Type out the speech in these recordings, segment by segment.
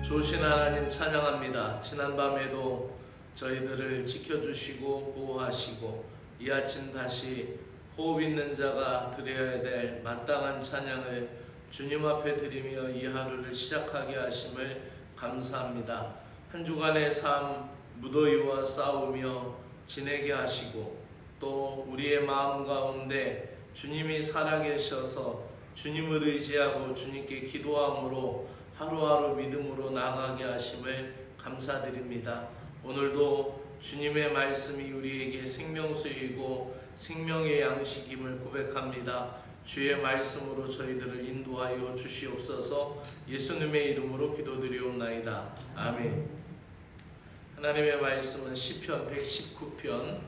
좋으신 하나님 찬양합니다. 지난밤에도 저희들을 지켜주시고 보호하시고 이 아침 다시 호흡 있는 자가 드려야 될 마땅한 찬양을 주님 앞에 드리며 이 하루를 시작하게 하심을 감사합니다. 한 주간의 삶 무더위와 싸우며 지내게 하시고 또 우리의 마음 가운데 주님이 살아계셔서 주님을 의지하고 주님께 기도함으로 하루하루 믿음으로 나아가게 하심을 감사드립니다. 오늘도 주님의 말씀이 우리에게 생명수이고 생명의 양식임을 고백합니다. 주의 말씀으로 저희들을 인도하여 주시옵소서. 예수님의 이름으로 기도드리옵나이다. 아멘. 하나님의 말씀은 시편 119편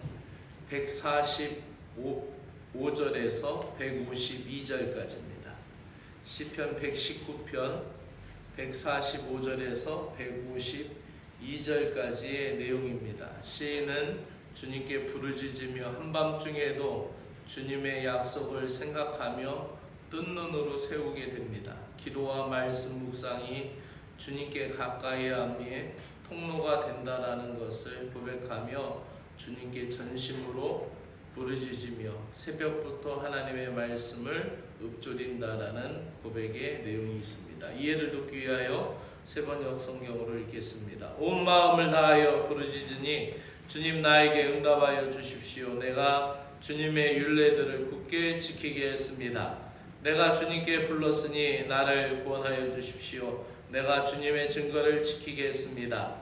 145절에서 152절까지입니다. 시편 119편 145절에서 152절까지의 내용입니다. 시인은 주님께 부르짖으며 한밤중에도 주님의 약속을 생각하며 뜬 눈으로 세우게 됩니다. 기도와 말씀 묵상이 주님께 가까이 함의 통로가 된다라는 것을 고백하며 주님께 전심으로 부르짖으며 새벽부터 하나님의 말씀을 읊조린다라는 고백의 내용이 있습니다. 이해를 돕기 위하여 세번역 성경으로 읽겠습니다. 온 마음을 다하여 부르짖으니 주님 나에게 응답하여 주십시오. 내가 주님의 율례들을 굳게 지키게 했습니다. 내가 주님께 불렀으니 나를 구원하여 주십시오. 내가 주님의 증거를 지키게 했습니다.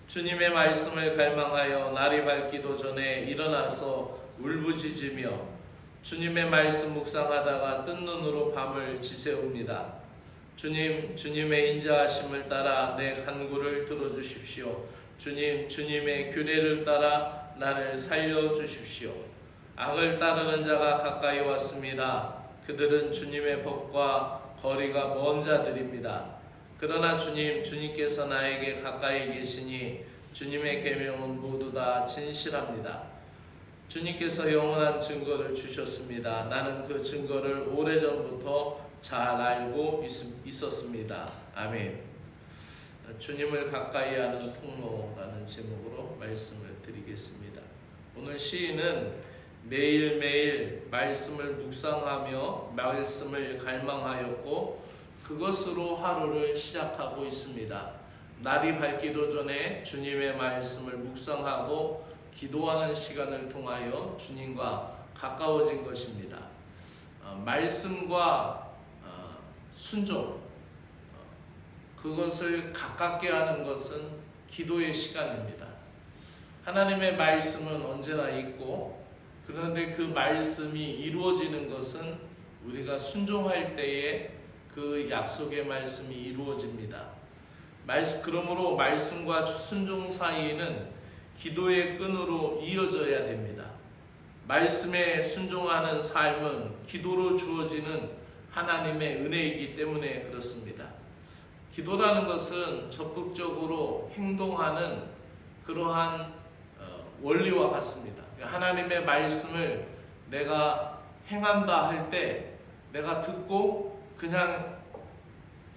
주님의 말씀을 갈망하여 날이 밝기도 전에 일어나서 울부짖으며 주님의 말씀 묵상하다가 뜬 눈으로 밤을 지새웁니다. 주님의 인자하심을 따라 내 간구를 들어주십시오. 주님의 규례를 따라 나를 살려주십시오. 악을 따르는 자가 가까이 왔습니다. 그들은 주님의 법과 거리가 먼 자들입니다. 그러나 주님께서 나에게 가까이 계시니 주님의 계명은 모두 다 진실합니다. 주님께서 영원한 증거를 주셨습니다. 나는 그 증거를 오래전부터 잘 알고 있었습니다. 아멘. 주님을 가까이 하는 통로라는 제목으로 말씀을 드리겠습니다. 오늘 시인은 매일매일 말씀을 묵상하며 말씀을 갈망하였고 그것으로 하루를 시작하고 있습니다. 날이 밝기도 전에 주님의 말씀을 묵상하고 기도하는 시간을 통하여 주님과 가까워진 것입니다. 말씀과 순종, 그것을 가깝게 하는 것은 기도의 시간입니다. 하나님의 말씀은 언제나 있고 그런데 그 말씀이 이루어지는 것은 우리가 순종할 때에 그 약속의 말씀이 이루어집니다. 그러므로 말씀과 순종 사이에는 기도의 끈으로 이어져야 됩니다. 말씀에 순종하는 삶은 기도로 주어지는 하나님의 은혜이기 때문에 그렇습니다. 기도라는 것은 적극적으로 행동하는 그러한 원리와 같습니다. 하나님의 말씀을 내가 행한다 할 때 내가 듣고 그냥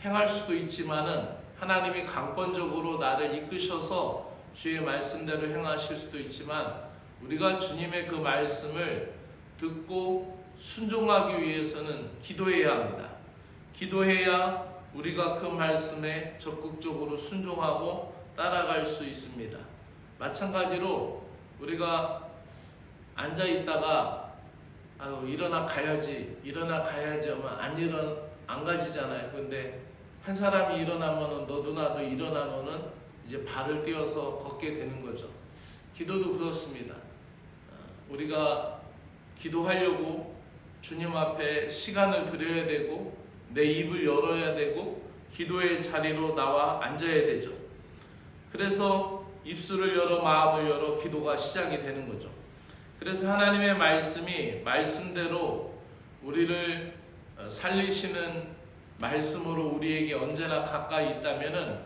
행할 수도 있지만은 하나님이 강권적으로 나를 이끄셔서 주의 말씀대로 행하실 수도 있지만 우리가 주님의 그 말씀을 듣고 순종하기 위해서는 기도해야 합니다. 기도해야 우리가 그 말씀에 적극적으로 순종하고 따라갈 수 있습니다. 마찬가지로 우리가 앉아 있다가 일어나 가야지 하면 안 가지잖아요. 근데 한 사람이 일어나면은 너도 나도 일어나면은 이제 발을 떼어서 걷게 되는 거죠. 기도도 그렇습니다. 우리가 기도하려고 주님 앞에 시간을 드려야 되고 내 입을 열어야 되고 기도의 자리로 나와 앉아야 되죠. 그래서 입술을 열어 마음을 열어 기도가 시작이 되는 거죠. 그래서 하나님의 말씀이 말씀대로 우리를 살리시는 말씀으로 우리에게 언제나 가까이 있다면은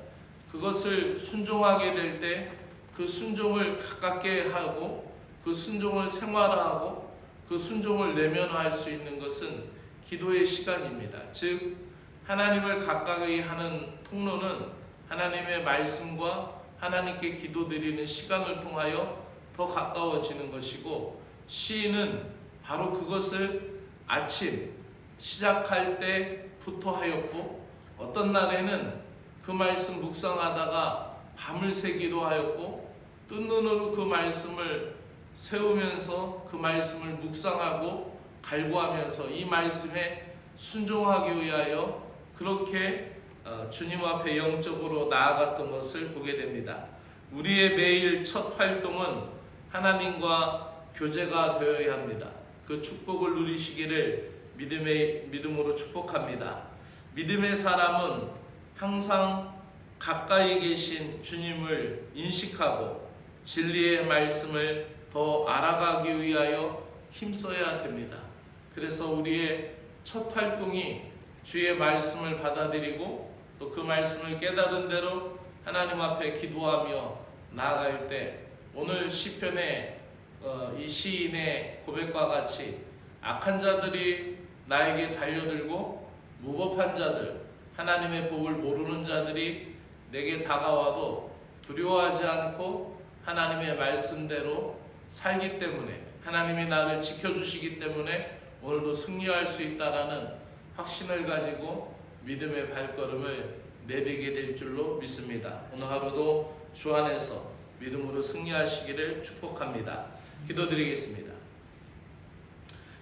그것을 순종하게 될 때 그 순종을 가깝게 하고 그 순종을 생활화하고 그 순종을 내면화할 수 있는 것은 기도의 시간입니다. 즉 하나님을 가까이 하는 통로는 하나님의 말씀과 하나님께 기도드리는 시간을 통하여 더 가까워지는 것이고, 시인은 바로 그것을 아침 시작할 때부터 하였고, 어떤 날에는 그 말씀 묵상하다가 밤을 새기도 하였고, 뜬 눈으로 그 말씀을 세우면서 그 말씀을 묵상하고 갈구하면서 이 말씀에 순종하기 위하여 그렇게 주님 앞에 영적으로 나아갔던 것을 보게 됩니다. 우리의 매일 첫 활동은 하나님과 교제가 되어야 합니다. 그 축복을 누리시기를 믿음으로 축복합니다. 믿음의 사람은 항상 가까이 계신 주님을 인식하고 진리의 말씀을 더 알아가기 위하여 힘써야 됩니다. 그래서 우리의 첫 활동이 주의 말씀을 받아들이고 또 그 말씀을 깨달은 대로 하나님 앞에 기도하며 나아갈 때, 오늘 시편의 이 시인의 고백과 같이 악한 자들이 나에게 달려들고 무법한 자들, 하나님의 법을 모르는 자들이 내게 다가와도 두려워하지 않고 하나님의 말씀대로 살기 때문에, 하나님이 나를 지켜주시기 때문에 오늘도 승리할 수 있다라는 확신을 가지고 믿음의 발걸음을 내디게 될 줄로 믿습니다. 오늘 하루도 주 안에서 믿음으로 승리하시기를 축복합니다. 기도드리겠습니다.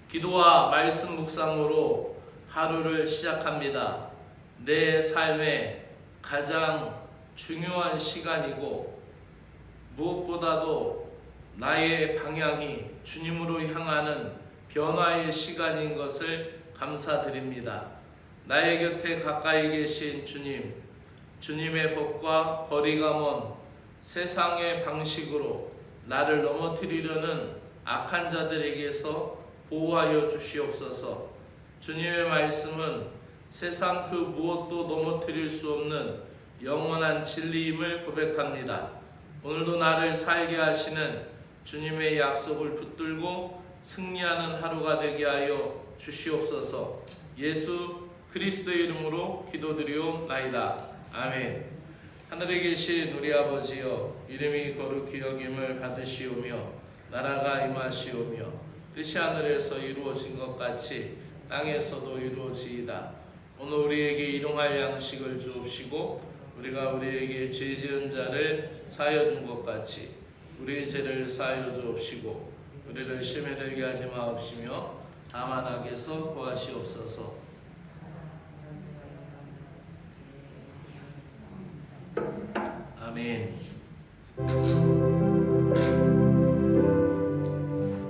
기도와 말씀 묵상으로 하루를 시작합니다. 내 삶의 가장 중요한 시간이고, 무엇보다도 나의 방향이 주님으로 향하는 변화의 시간인 것을 감사드립니다. 나의 곁에 가까이 계신 주님, 주님의 법과 거리가 먼 세상의 방식으로 나를 넘어뜨리려는 악한 자들에게서 보호하여 주시옵소서. 주님의 말씀은 세상 그 무엇도 넘어뜨릴 수 없는 영원한 진리임을 고백합니다. 오늘도 나를 살게 하시는 주님의 약속을 붙들고 승리하는 하루가 되게 하여 주시옵소서. 예수 그리스도의 이름으로 기도드리옵나이다. 아멘. 하늘에 계신 우리 아버지여, 이름이 거룩히 여김을 받으시오며 나라가 임하시오며 뜻이 하늘에서 이루어진 것 같이 땅에서도 이루어지이다. 오늘 우리에게 일용할 양식을 주옵시고, 우리가 우리에게 죄 지은 자를 사하여 준 것 같이 우리의 죄를 사하여 주옵시고, 우리를 시험에 들게 하지 마옵시며 다만 악에서 구하시옵소서. 아멘.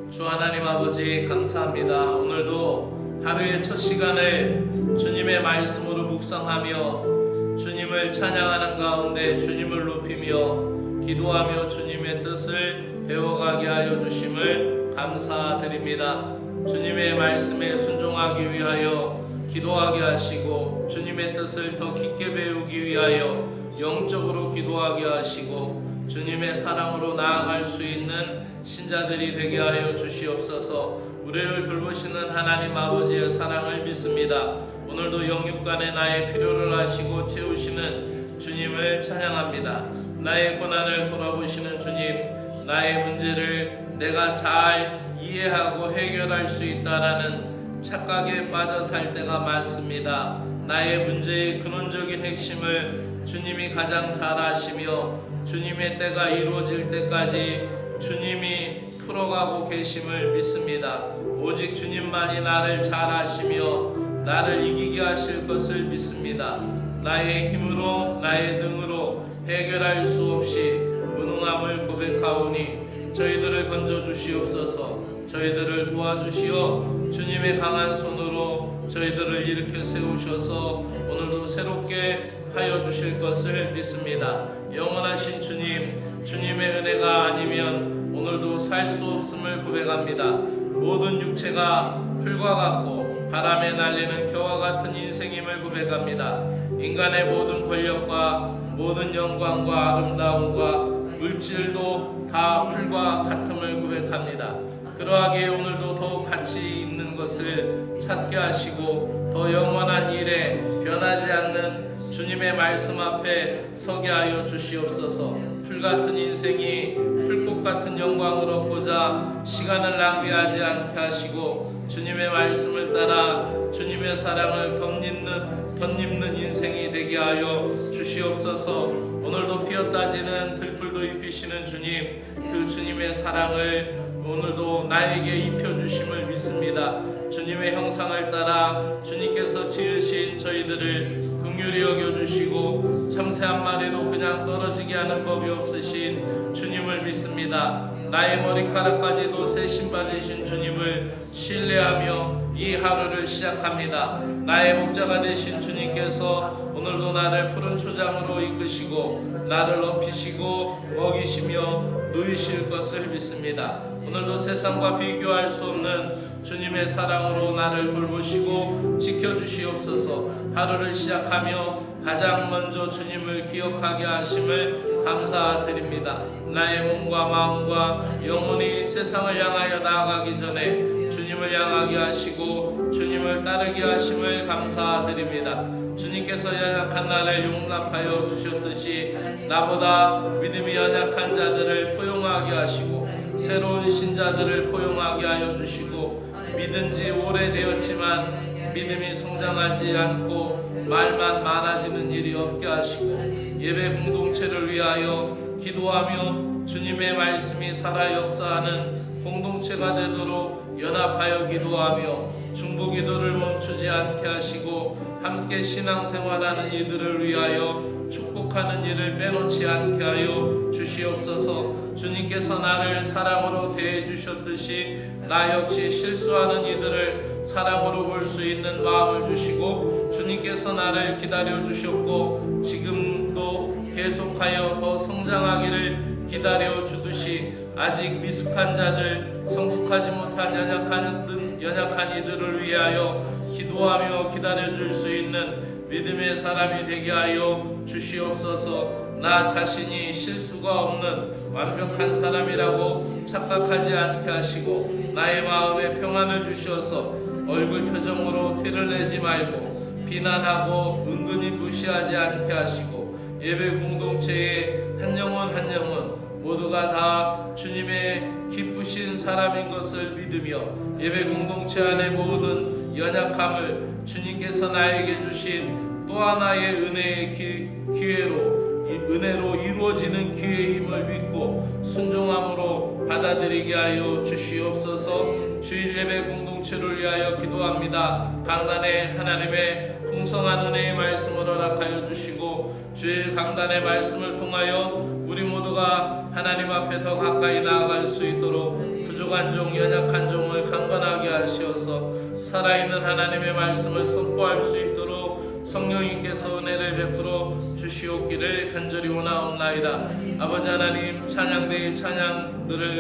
주 하나님 아버지 감사합니다. 오늘도 하루의 첫 시간을 주님의 말씀으로 묵상하며 주님을 찬양하는 가운데 주님을 높이며 기도하며 주님의 뜻을 배워가게 하여 주심을 감사드립니다. 주님의 말씀에 순종하기 위하여 기도하게 하시고, 주님의 뜻을 더 깊게 배우기 위하여 영적으로 기도하게 하시고, 주님의 사랑으로 나아갈 수 있는 신자들이 되게 하여 주시옵소서. 우리를 돌보시는 하나님 아버지의 사랑을 믿습니다. 오늘도 영육간에 나의 필요를 하시고 채우시는 주님을 찬양합니다. 나의 고난을 돌아보시는 주님, 나의 문제를 내가 잘 이해하고 해결할 수 있다라는 착각에 빠져 살 때가 많습니다. 나의 문제의 근원적인 핵심을 주님이 가장 잘 아시며 주님의 때가 이루어질 때까지 주님이 풀어가고 계심을 믿습니다. 오직 주님만이 나를 잘 아시며 나를 이기게 하실 것을 믿습니다. 나의 힘으로 나의 능으로 해결할 수 없이 무능함을 고백하오니 저희들을 건져주시옵소서. 저희들을 도와주시어 주님의 강한 손으로 저희들을 일으켜 세우셔서 오늘도 새롭게 하여 주실 것을 믿습니다. 영원하신 주님, 주님의 은혜가 아니면 오늘도 살 수 없음을 고백합니다. 모든 육체가 풀과 같고 바람에 날리는 겨와 같은 인생임을 고백합니다. 인간의 모든 권력과 모든 영광과 아름다움과 물질도 다 풀과 같음을 고백합니다. 그러하기에 오늘도 더욱 가치 있는 것을 찾게 하시고 더 영원한 일에 변하지 않는 주님의 말씀 앞에 서게 하여 주시옵소서. 풀같은 인생이 풀꽃 같은 영광을 얻고자 시간을 낭비하지 않게 하시고 주님의 말씀을 따라 주님의 사랑을 덧입는 인생이 되게 하여 주시옵소서. 오늘도 피었다지는 들풀도 입히시는 주님, 그 주님의 사랑을 오늘도 나에게 입혀주심을 믿습니다. 주님의 형상을 따라 주님께서 지으신 저희들을 긍휼히 여겨주시고 참새 한 마리도 그냥 떨어지게 하는 법이 없으신 주님을 믿습니다. 나의 머리카락까지도 새 신발 되신 주님을 신뢰하며 이 하루를 시작합니다. 나의 목자가 되신 주님께서 오늘도 나를 푸른 초장으로 이끄시고 나를 높이시고 먹이시며 누이실 것을 믿습니다. 오늘도 세상과 비교할 수 없는 주님의 사랑으로 나를 돌보시고 지켜주시옵소서. 하루를 시작하며 가장 먼저 주님을 기억하게 하심을 감사드립니다. 나의 몸과 마음과 영혼이 세상을 향하여 나아가기 전에 주님을 향하게 하시고 주님을 따르게 하심을 감사드립니다. 주님께서 연약한 나를 용납하여 주셨듯이 나보다 믿음이 연약한 자들을 포용하게 하시고 새로운 신자들을 포용하게 하여 주시고 믿은 지 오래되었지만 믿음이 성장하지 않고 말만 많아지는 일이 없게 하시고 예배 공동체를 위하여 기도하며 주님의 말씀이 살아 역사하는 공동체가 되도록 연합하여 기도하며 중보기도를 멈추지 않게 하시고 함께 신앙생활하는 이들을 위하여 축복하는 일을 빼놓지 않게 하여 주시옵소서. 주님께서 나를 사랑으로 대해 주셨듯이 나 역시 실수하는 이들을 사랑으로 볼 수 있는 마음을 주시고 주님께서 나를 기다려 주셨고 지금도 계속하여 더 성장하기를 기다려 주듯이 아직 미숙한 자들, 성숙하지 못한 연약한 이들을 위하여 기도하며 기다려 줄 수 있는 믿음의 사람이 되게 하여 주시옵소서. 나 자신이 실수가 없는 완벽한 사람이라고 착각하지 않게 하시고 나의 마음에 평안을 주셔서 얼굴 표정으로 티를 내지 말고 비난하고 은근히 무시하지 않게 하시고 예배 공동체의 한 영혼 한 영혼 모두가 다 주님의 기쁘신 사람인 것을 믿으며 예배 공동체 안의 모든 연약함을 주님께서 나에게 주신 또 하나의 은혜의 은혜로 이루어지는 기회임을 믿고 순종함으로 받아들이게 하여 주시옵소서. 주일 예배 공동체를 위하여 기도합니다. 강단에 하나님의 풍성한 은혜의 말씀을 허락하여 주시고 주일 강단의 말씀을 통하여 우리 모두가 하나님 앞에 더 가까이 나아갈 수 있도록 부족한 종, 연약한 종을 강건하게 하시어서 살아있는 하나님의 말씀을 선포할 수 있도록 성령님께서 은혜를 베풀어 주시옵기를 간절히 원하옵나이다. 아버지 하나님, 찬양대의 찬양들을